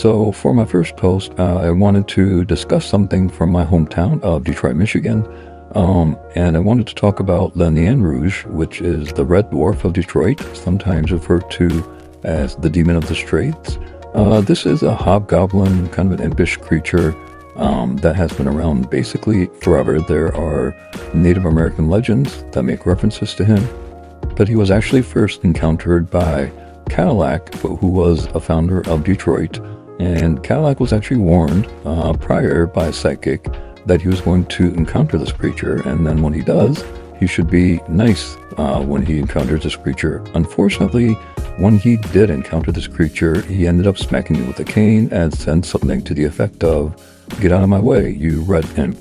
So for my first post, I wanted to discuss something from my hometown of Detroit, Michigan. And I wanted to talk about the Nain Rouge, which is the red dwarf of Detroit, sometimes referred to as the demon of the straits. This is a hobgoblin, kind of an impish creature that has been around basically forever. There are Native American legends that make references to him, but he was actually first encountered by Cadillac, who was a founder of Detroit. And Cadillac was actually warned prior by a psychic that he was going to encounter this creature, and then when he does, he should be nice when he encounters this creature. Unfortunately, when he did encounter this creature, he ended up smacking him with a cane and said something to the effect of, "Get out of my way, you red imp."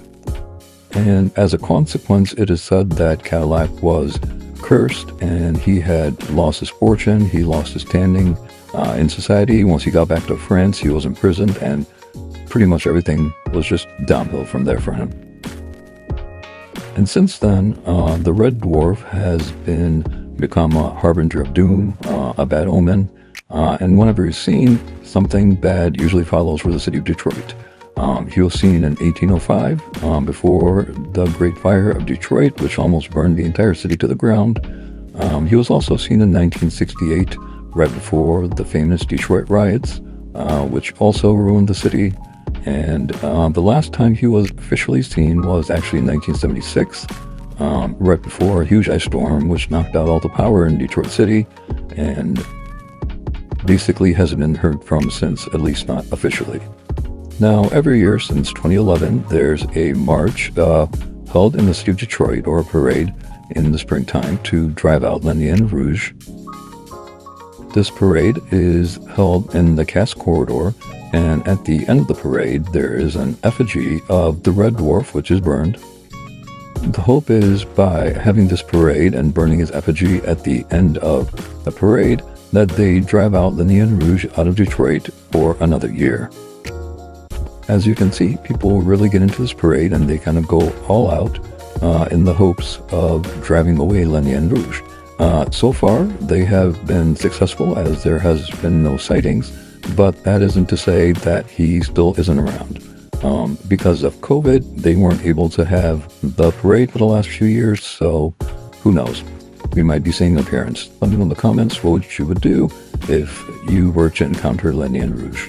And as a consequence, it is said that Cadillac was cursed and he had lost his fortune, he lost his standing in society. Once he got back to France, he was imprisoned, and pretty much everything was just downhill from there for him. And since then, the red dwarf has become a harbinger of doom, a bad omen, and whenever he's seen, something bad usually follows for the city of Detroit. He was seen in 1805, before the Great Fire of Detroit, which almost burned the entire city to the ground. He was also seen in 1968, right before the famous Detroit riots, which also ruined the city. And the last time he was officially seen was actually in 1976, right before a huge ice storm, which knocked out all the power in Detroit City, and basically hasn't been heard from since, at least not officially. Now, every year since 2011, there's a march held in the city of Detroit, or a parade in the springtime, to drive out Nain Rouge. This parade is held in the Cass Corridor, and at the end of the parade, there is an effigy of the red dwarf, which is burned. The hope is, by having this parade and burning his effigy at the end of the parade, that they drive out the Nain Rouge out of Detroit for another year. As you can see, people really get into this parade and they kind of go all out in the hopes of driving away Nain Rouge. So far, they have been successful, as there has been no sightings, but that isn't to say that he still isn't around. Because of COVID, they weren't able to have the parade for the last few years, so who knows? We might be seeing an appearance. Let me know in the comments what you would do if you were to encounter Nain Rouge.